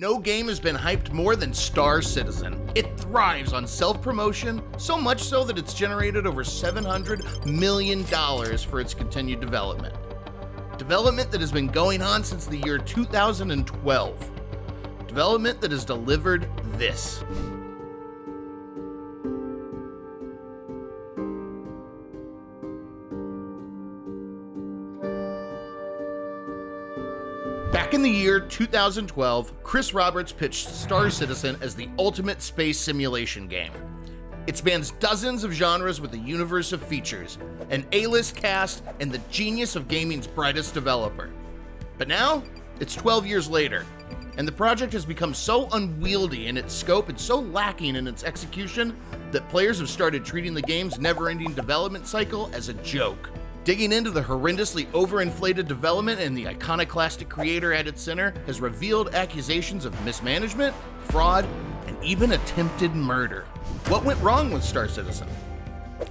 No game has been hyped more than Star Citizen. It thrives on self-promotion, so much so that it's generated over $700 million for its continued development. Development that has been going on since the year 2012. Development that has delivered this. Back in the year 2012, Chris Roberts pitched Star Citizen as the ultimate space simulation game. It spans dozens of genres with a universe of features, an A-list cast, and the genius of gaming's brightest developer. But now, it's 12 years later, and the project has become so unwieldy in its scope and so lacking in its execution that players have started treating the game's never-ending development cycle as a joke. Digging into the horrendously overinflated development and the iconoclastic creator at its center has revealed accusations of mismanagement, fraud, and even attempted murder. What went wrong with Star Citizen?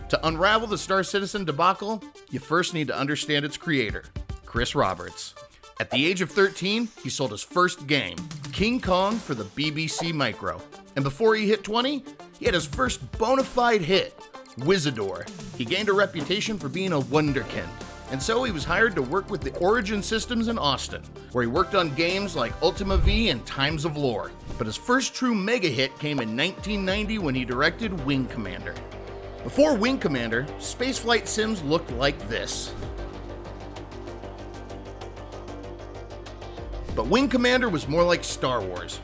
To unravel the Star Citizen debacle, you first need to understand its creator, Chris Roberts. At the age of 13, he sold his first game, King Kong, for the BBC Micro. And before he hit 20, he had his first bona fide hit, Wizador. He gained a reputation for being a wonderkind, and so he was hired to work with the Origin Systems in Austin, where he worked on games like Ultima V and Times of Lore. But his first true mega hit came in 1990 when he directed Wing Commander. Before Wing Commander, spaceflight sims looked like this. But Wing Commander was more like Star Wars.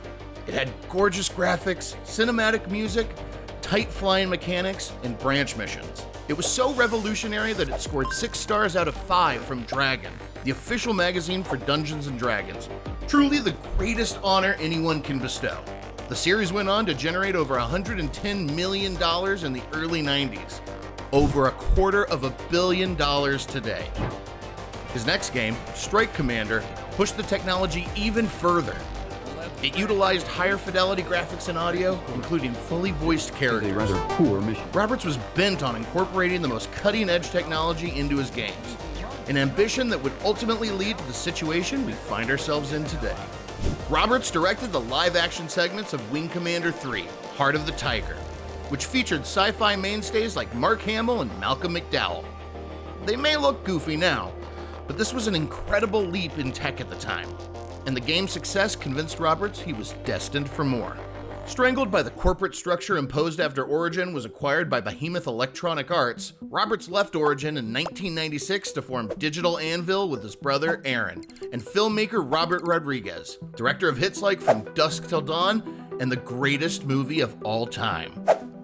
It had gorgeous graphics, cinematic music, tight flying mechanics, and branch missions. It was so revolutionary that it scored 6 stars out of 5 from Dragon, the official magazine for Dungeons & Dragons. Truly the greatest honor anyone can bestow. The series went on to generate over $110 million in the early 90s, over $250 million today. His next game, Strike Commander, pushed the technology even further. It utilized higher fidelity graphics and audio, including fully voiced characters. A rather poor mission. Roberts was bent on incorporating the most cutting-edge technology into his games, an ambition that would ultimately lead to the situation we find ourselves in today. Roberts directed the live-action segments of Wing Commander 3, Heart of the Tiger, which featured sci-fi mainstays like Mark Hamill and Malcolm McDowell. They may look goofy now, but this was an incredible leap in tech at the time, and the game's success convinced Roberts he was destined for more. Strangled by the corporate structure imposed after Origin was acquired by Behemoth Electronic Arts, Roberts left Origin in 1996 to form Digital Anvil with his brother Aaron and filmmaker Robert Rodriguez, director of hits like From Dusk Till Dawn and the greatest movie of all time,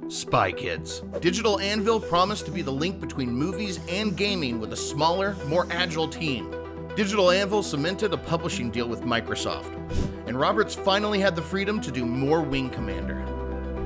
Spy Kids. Digital Anvil promised to be the link between movies and gaming with a smaller, more agile team. Digital Anvil cemented a publishing deal with Microsoft, and Roberts finally had the freedom to do more Wing Commander.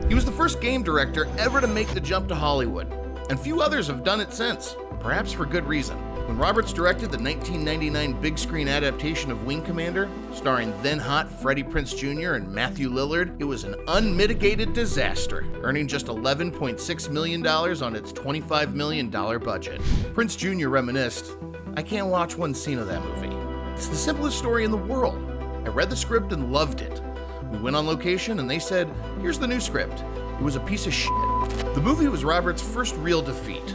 He was the first game director ever to make the jump to Hollywood, and few others have done it since, perhaps for good reason. When Roberts directed the 1999 big screen adaptation of Wing Commander, starring then-hot Freddie Prinze Jr. and Matthew Lillard, it was an unmitigated disaster, earning just $11.6 million on its $25 million budget. Prinze Jr. reminisced, "I can't watch one scene of that movie. It's the simplest story in the world. I read the script and loved it. We went on location and they said, here's the new script. It was a piece of shit." The movie was Roberts' first real defeat,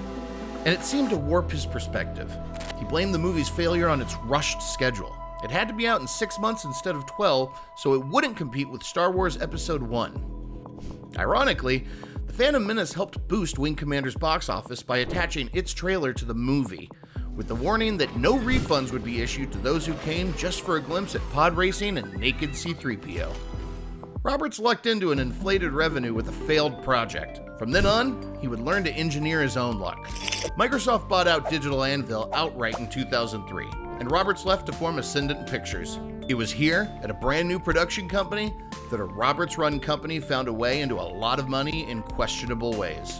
and it seemed to warp his perspective. He blamed the movie's failure on its rushed schedule. It had to be out in 6 months instead of 12, so it wouldn't compete with Star Wars Episode 1. Ironically, The Phantom Menace helped boost Wing Commander's box office by attaching its trailer to the movie, with the warning that no refunds would be issued to those who came just for a glimpse at pod racing and naked C-3PO. Roberts lucked into an inflated revenue with a failed project. From then on, he would learn to engineer his own luck. Microsoft bought out Digital Anvil outright in 2003, and Roberts left to form Ascendant Pictures. It was here, at a brand new production company, that a Roberts-run company found a way into a lot of money in questionable ways.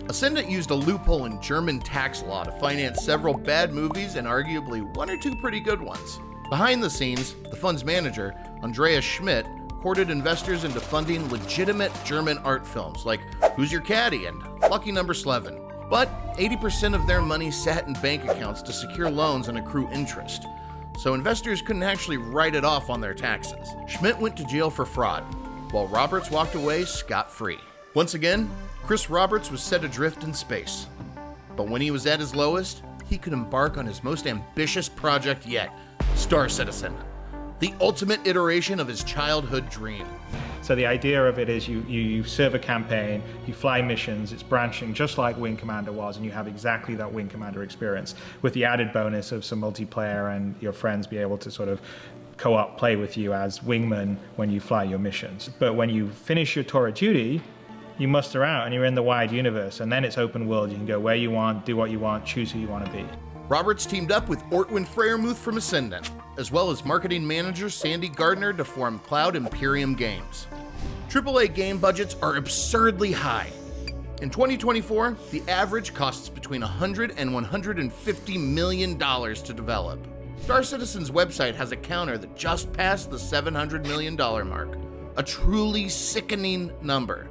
Ascendant used a loophole in German tax law to finance several bad movies and arguably 1 or 2 pretty good ones. Behind the scenes, the fund's manager, Andreas Schmidt, courted investors into funding legitimate German art films like Who's Your Caddy and Lucky Number 11. But 80% of their money sat in bank accounts to secure loans and accrue interest. so investors couldn't actually write it off on their taxes. Schmidt went to jail for fraud, while Roberts walked away scot-free. Once again, Chris Roberts was set adrift in space. But when he was at his lowest, he could embark on his most ambitious project yet, Star Citizen, the ultimate iteration of his childhood dream. So the idea of it is you serve a campaign, you fly missions, it's branching just like Wing Commander was, and you have exactly that Wing Commander experience with the added bonus of some multiplayer and your friends be able to sort of co-op play with you as wingmen when you fly your missions. But when you finish your tour of duty, you muster out and you're in the wide universe, and then it's open world. You can go where you want, do what you want, choose who you want to be. Roberts teamed up with Ortwin Freyermuth from Ascendant, as well as marketing manager Sandy Gardner to form Cloud Imperium Games. AAA game budgets are absurdly high. In 2024, the average costs between $100 and $150 million to develop. Star Citizen's website has a counter that just passed the $700 million mark, a truly sickening number.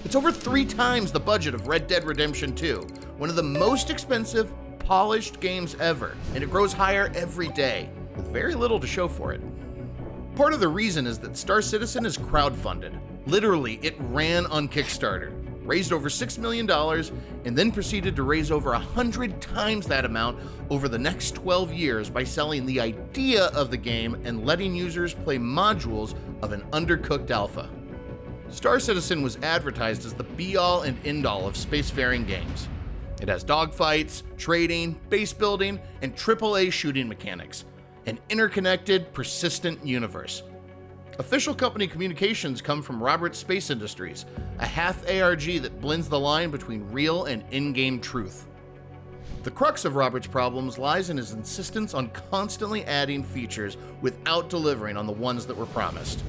It's over 3 times the budget of Red Dead Redemption 2, one of the most expensive, polished games ever, and it grows higher every day, with very little to show for it. Part of the reason is that Star Citizen is crowdfunded. Literally, it ran on Kickstarter, raised over $6 million, and then proceeded to raise over 100 times that amount over the next 12 years by selling the idea of the game and letting users play modules of an undercooked alpha. Star Citizen was advertised as the be-all and end-all of spacefaring games. It has dogfights, trading, base building, and AAA shooting mechanics. An interconnected, persistent universe. Official company communications come from Roberts Space Industries, a half ARG that blends the line between real and in-game truth. The crux of Roberts' problems lies in his insistence on constantly adding features without delivering on the ones that were promised.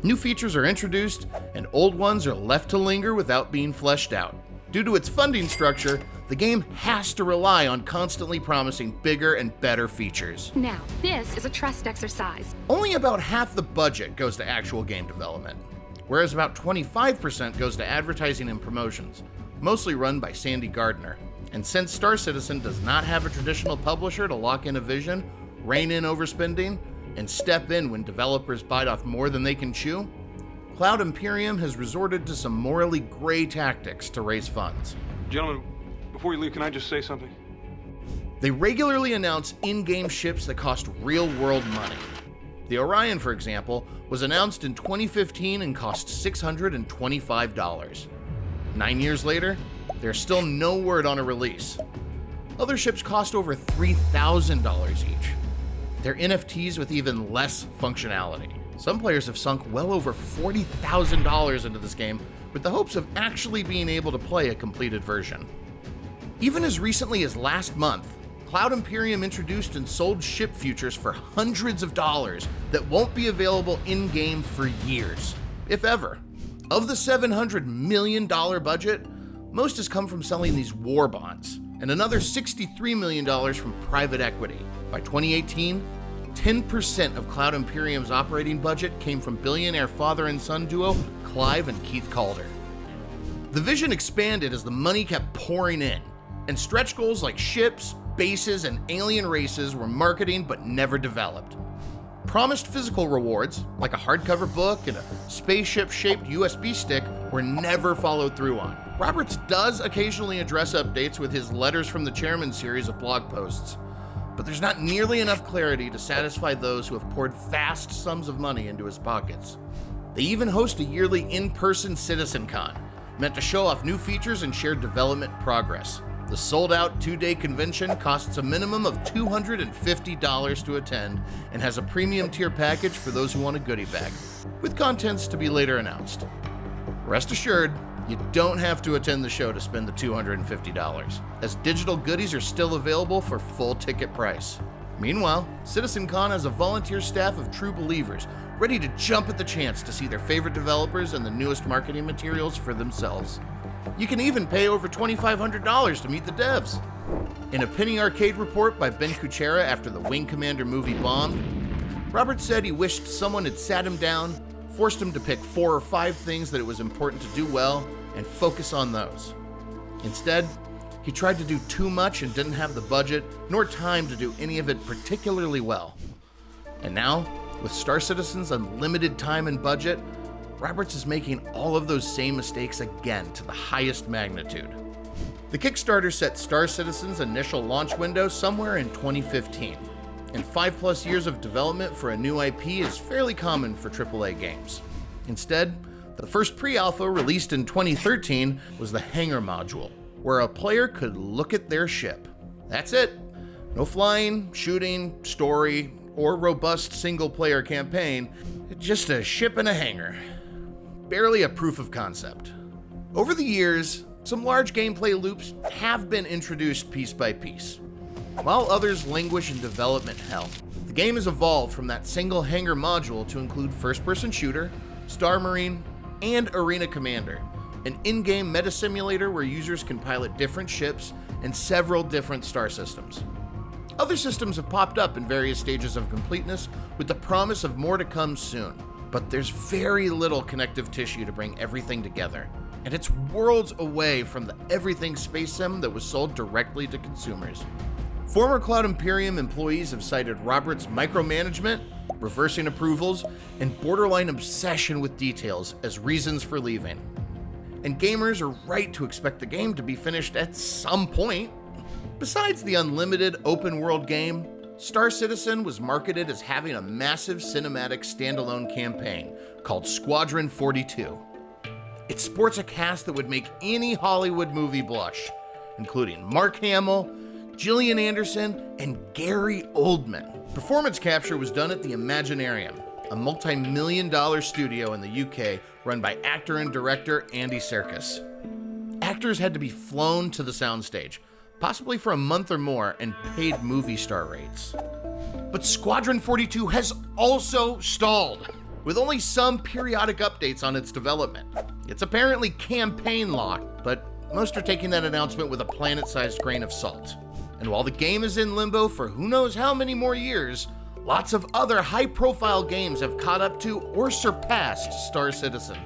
New features are introduced, and old ones are left to linger without being fleshed out. Due to its funding structure, the game has to rely on constantly promising bigger and better features. Now, this is a trust exercise. Only about half the budget goes to actual game development, whereas about 25% goes to advertising and promotions, mostly run by Sandy Gardner. And since Star Citizen does not have a traditional publisher to lock in a vision, rein in overspending, and step in when developers bite off more than they can chew, Cloud Imperium has resorted to some morally gray tactics to raise funds. Gentlemen, before you leave, can I just say something? They regularly announce in-game ships that cost real-world money. The Orion, for example, was announced in 2015 and cost $625. 9 years later, there's still no word on a release. Other ships cost over $3,000 each. They're NFTs with even less functionality. Some players have sunk well over $40,000 into this game with the hopes of actually being able to play a completed version. Even as recently as last month, Cloud Imperium introduced and sold ship futures for hundreds of dollars that won't be available in-game for years, if ever. Of the $700 million budget, most has come from selling these war bonds, and another $63 million from private equity. By 2018, 10% of Cloud Imperium's operating budget came from billionaire father and son duo Clive and Keith Calder. The vision expanded as the money kept pouring in, and stretch goals like ships, bases, and alien races were marketing but never developed. Promised physical rewards, like a hardcover book and a spaceship-shaped USB stick, were never followed through on. Roberts does occasionally address updates with his Letters from the Chairman series of blog posts, but there's not nearly enough clarity to satisfy those who have poured vast sums of money into his pockets. They even host a yearly in-person CitizenCon, meant to show off new features and share development progress. The sold-out 2-day convention costs a minimum of $250 to attend and has a premium tier package for those who want a goodie bag, with contents to be later announced. Rest assured, you don't have to attend the show to spend the $250, as digital goodies are still available for full ticket price. Meanwhile, CitizenCon has a volunteer staff of true believers ready to jump at the chance to see their favorite developers and the newest marketing materials for themselves. You can even pay over $2,500 to meet the devs. In a Penny Arcade report by Ben Kuchera after the Wing Commander movie bombed, Roberts said he wished someone had sat him down, forced him to pick 4 or 5 things that it was important to do well, and focus on those. Instead, he tried to do too much and didn't have the budget nor time to do any of it particularly well. And now, with Star Citizen's unlimited time and budget, Roberts is making all of those same mistakes again to the highest magnitude. The Kickstarter set Star Citizen's initial launch window somewhere in 2015, and 5+ years of development for a new IP is fairly common for AAA games. Instead, the first pre-alpha released in 2013 was the Hangar module, where a player could look at their ship. That's it. No flying, shooting, story, or robust single-player campaign, just a ship in a hangar. Barely a proof of concept. Over the years, some large gameplay loops have been introduced piece by piece, while others languish in development hell. The game has evolved from that single hangar module to include first-person shooter, Star Marine, and Arena Commander, an in-game meta simulator where users can pilot different ships and several different star systems. Other systems have popped up in various stages of completeness with the promise of more to come soon, but there's very little connective tissue to bring everything together, and it's worlds away from the everything space sim that was sold directly to consumers. Former Cloud Imperium employees have cited Roberts' micromanagement, reversing approvals, and borderline obsession with details as reasons for leaving. And gamers are right to expect the game to be finished at some point. Besides the unlimited open-world game, Star Citizen was marketed as having a massive cinematic standalone campaign called Squadron 42. It sports a cast that would make any Hollywood movie blush, including Mark Hamill, Gillian Anderson, and Gary Oldman. Performance capture was done at the Imaginarium, a multi-million-dollar studio in the UK run by actor and director Andy Serkis. Actors had to be flown to the soundstage, possibly for a month or more, and paid movie star rates. But Squadron 42 has also stalled, with only some periodic updates on its development. It's apparently campaign locked, but most are taking that announcement with a planet-sized grain of salt. And while the game is in limbo for who knows how many more years, lots of other high-profile games have caught up to or surpassed Star Citizen.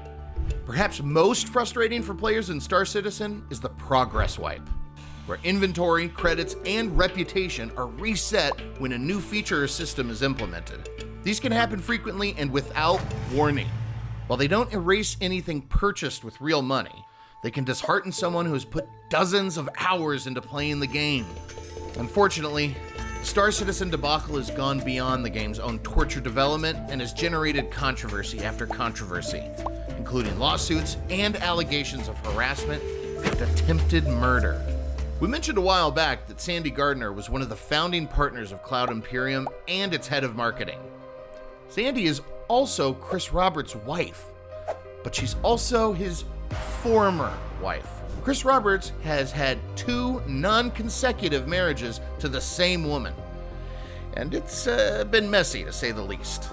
Perhaps most frustrating for players in Star Citizen is the progress wipe, where inventory, credits, and reputation are reset when a new feature or system is implemented. These can happen frequently and without warning. While they don't erase anything purchased with real money, they can dishearten someone who has put dozens of hours into playing the game. Unfortunately, Star Citizen debacle has gone beyond the game's own tortured development and has generated controversy after controversy, including lawsuits and allegations of harassment and attempted murder. We mentioned a while back that Sandy Gardner was one of the founding partners of Cloud Imperium and its head of marketing. Sandy is also Chris Roberts' wife, but she's also his former wife. Chris Roberts has had 2 non-consecutive marriages to the same woman, and it's been messy to say the least.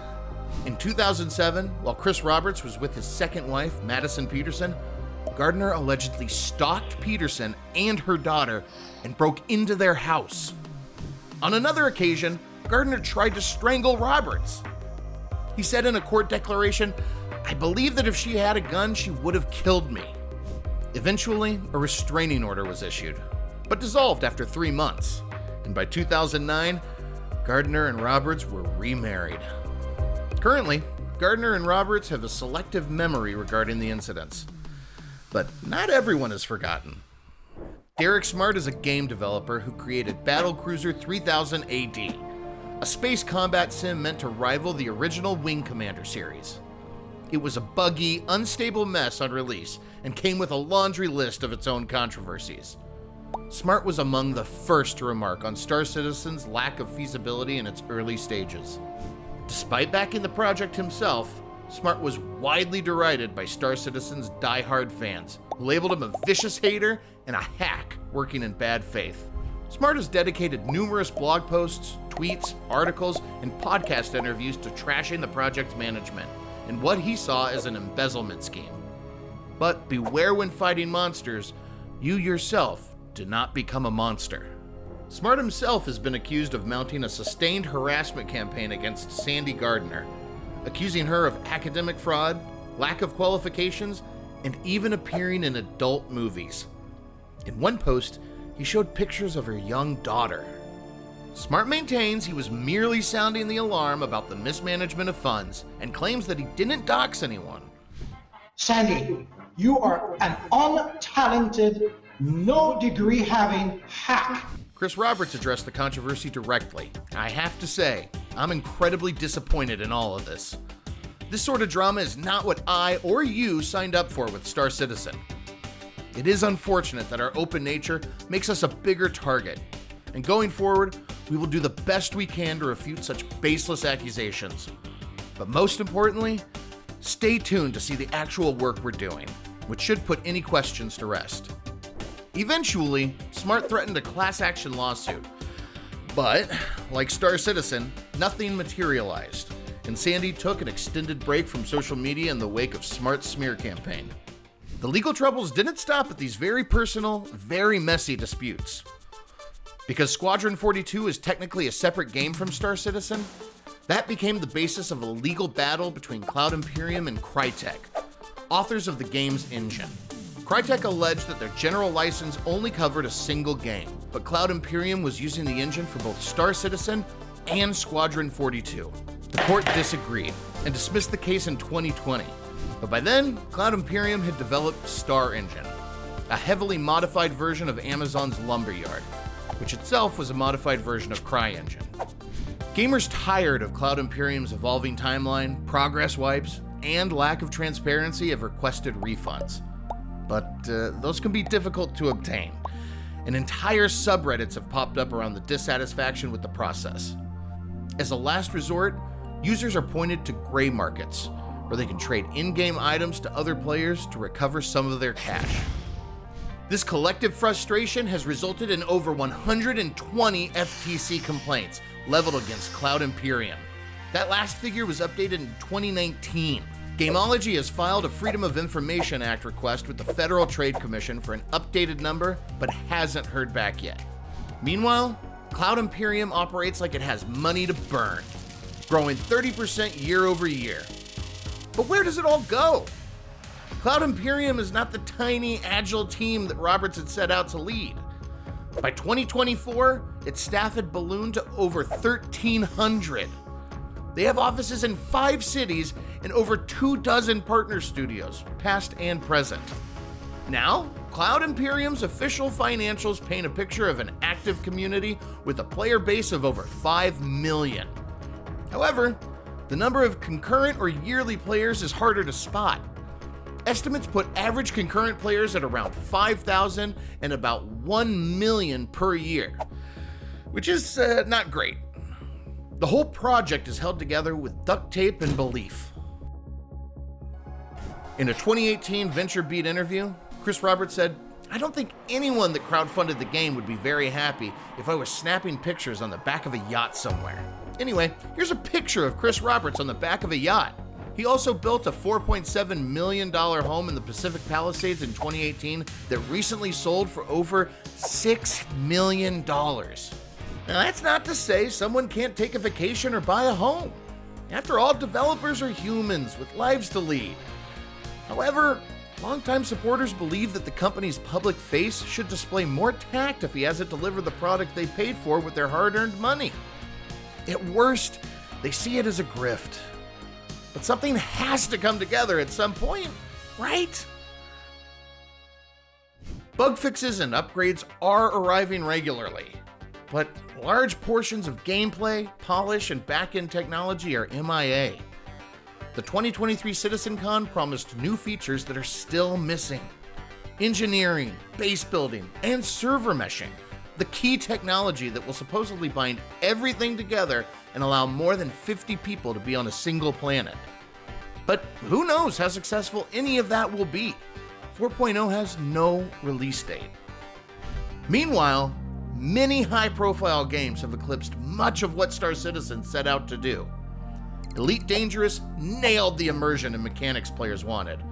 In 2007, while Chris Roberts was with his second wife, Madison Peterson, Gardner allegedly stalked Peterson and her daughter and broke into their house. On another occasion, Gardner tried to strangle Roberts. He said in a court declaration, "I believe that if she had a gun, she would have killed me." Eventually, a restraining order was issued, but dissolved after 3 months. And by 2009, Gardner and Roberts were remarried. Currently, Gardner and Roberts have a selective memory regarding the incidents. But not everyone is forgotten. Derek Smart is a game developer who created Battlecruiser 3000 AD, a space combat sim meant to rival the original Wing Commander series. It was a buggy, unstable mess on release and came with a laundry list of its own controversies. Smart was among the first to remark on Star Citizen's lack of feasibility in its early stages. Despite backing the project himself, Smart was widely derided by Star Citizen's die-hard fans, who labeled him a vicious hater and a hack working in bad faith. Smart has dedicated numerous blog posts, tweets, articles, and podcast interviews to trashing the project's management and what he saw as an embezzlement scheme. But beware when fighting monsters, you yourself do not become a monster. Smart himself has been accused of mounting a sustained harassment campaign against Sandy Gardner, accusing her of academic fraud, lack of qualifications, and even appearing in adult movies. In one post, he showed pictures of her young daughter. Smart maintains he was merely sounding the alarm about the mismanagement of funds and claims that he didn't dox anyone. Sandy, you are an untalented, no degree having hack. Chris Roberts addressed the controversy directly. I have to say, I'm incredibly disappointed in all of this. This sort of drama is not what I or you signed up for with Star Citizen. It is unfortunate that our open nature makes us a bigger target, and going forward, we will do the best we can to refute such baseless accusations. But most importantly, stay tuned to see the actual work we're doing, which should put any questions to rest. Eventually, Smart threatened a class action lawsuit, but like Star Citizen, nothing materialized, and Sandy took an extended break from social media in the wake of Smart's smear campaign. The legal troubles didn't stop at these very personal, very messy disputes. Because Squadron 42 is technically a separate game from Star Citizen, that became the basis of a legal battle between Cloud Imperium and Crytek, authors of the game's engine. Crytek alleged that their general license only covered a single game, but Cloud Imperium was using the engine for both Star Citizen and Squadron 42. The court disagreed and dismissed the case in 2020, but by then, Cloud Imperium had developed Star Engine, a heavily modified version of Amazon's Lumberyard, which itself was a modified version of CryEngine. Gamers tired of Cloud Imperium's evolving timeline, progress wipes, and lack of transparency have requested refunds. But those can be difficult to obtain, and entire subreddits have popped up around the dissatisfaction with the process. As a last resort, users are pointed to gray markets, where they can trade in-game items to other players to recover some of their cash. This collective frustration has resulted in over 120 FTC complaints leveled against Cloud Imperium. That last figure was updated in 2019. Gamology has filed a Freedom of Information Act request with the Federal Trade Commission for an updated number, but hasn't heard back yet. Meanwhile, Cloud Imperium operates like it has money to burn, growing 30% year over year. But where does it all go? Cloud Imperium is not the tiny, agile team that Roberts had set out to lead. By 2024, its staff had ballooned to over 1,300. They have offices in 5 cities and over 24 partner studios, past and present. Now, Cloud Imperium's official financials paint a picture of an active community with a player base of over 5 million. However, the number of concurrent or yearly players is harder to spot. Estimates put average concurrent players at around 5,000 and about 1 million per year, which is not great. The whole project is held together with duct tape and belief. In a 2018 VentureBeat interview, Chris Roberts said, "I don't think anyone that crowdfunded the game would be very happy if I was snapping pictures on the back of a yacht somewhere." Anyway, here's a picture of Chris Roberts on the back of a yacht. He also built a $4.7 million home in the Pacific Palisades in 2018 that recently sold for over $6 million. Now, that's not to say someone can't take a vacation or buy a home. After all, developers are humans with lives to lead. However, longtime supporters believe that the company's public face should display more tact if he hasn't delivered the product they paid for with their hard-earned money. At worst, they see it as a grift. But something has to come together at some point, right? Bug fixes and upgrades are arriving regularly, but large portions of gameplay, polish, and back-end technology are MIA. The 2023 CitizenCon promised new features that are still missing. Engineering, base building, and server meshing, the key technology that will supposedly bind everything together and allow more than 50 people to be on a single planet. But who knows how successful any of that will be? 4.0 has no release date. Meanwhile, many high-profile games have eclipsed much of what Star Citizen set out to do. Elite Dangerous nailed the immersion and mechanics players wanted.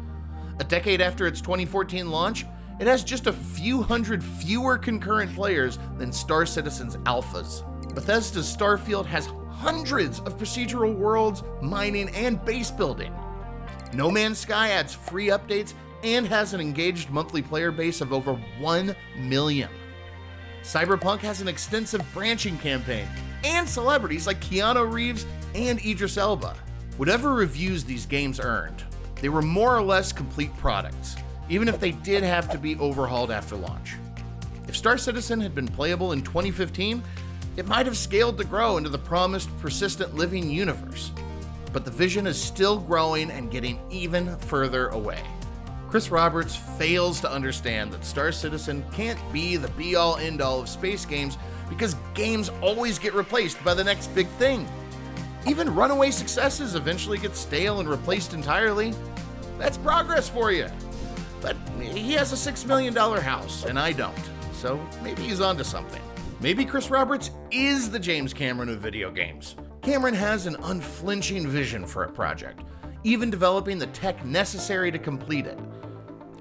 A decade after its 2014 launch, it has just a few hundred fewer concurrent players than Star Citizen's alphas. Bethesda's Starfield has hundreds of procedural worlds, mining, and base building. No Man's Sky adds free updates and has an engaged monthly player base of over 1 million. Cyberpunk has an extensive branching campaign, and celebrities like Keanu Reeves and Idris Elba. Whatever reviews these games earned, they were more or less complete products, even if they did have to be overhauled after launch. If Star Citizen had been playable in 2015, it might have scaled to grow into the promised persistent living universe. But the vision is still growing and getting even further away. Chris Roberts fails to understand that Star Citizen can't be the be-all end-all of space games because games always get replaced by the next big thing. Even runaway successes eventually get stale and replaced entirely. That's progress for you. But he has a $6 million house, and I don't. So maybe he's onto something. Maybe Chris Roberts is the James Cameron of video games. Cameron has an unflinching vision for a project, even developing the tech necessary to complete it.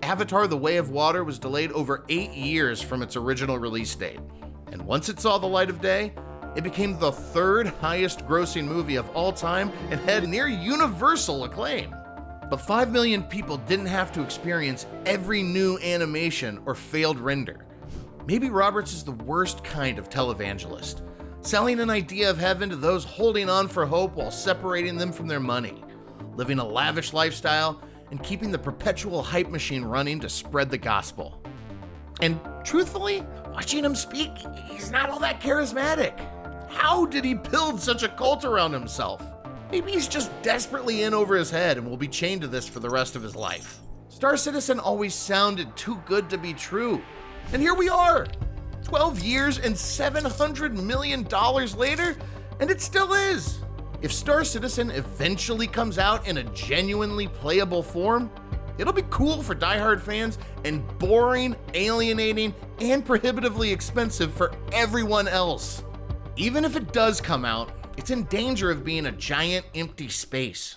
Avatar: The Way of Water was delayed over 8 years from its original release date, and once it saw the light of day, it became the third highest grossing movie of all time and had near universal acclaim. But 5 million people didn't have to experience every new animation or failed render. Maybe Roberts is the worst kind of televangelist, selling an idea of heaven to those holding on for hope while separating them from their money, living a lavish lifestyle and keeping the perpetual hype machine running to spread the gospel. And truthfully, watching him speak, he's not all that charismatic. How did he build such a cult around himself? Maybe he's just desperately in over his head and will be chained to this for the rest of his life. Star Citizen always sounded too good to be true. And here we are, 12 years and $700 million later, and it still is. If Star Citizen eventually comes out in a genuinely playable form, it'll be cool for diehard fans and boring, alienating, and prohibitively expensive for everyone else. Even if it does come out, it's in danger of being a giant empty space.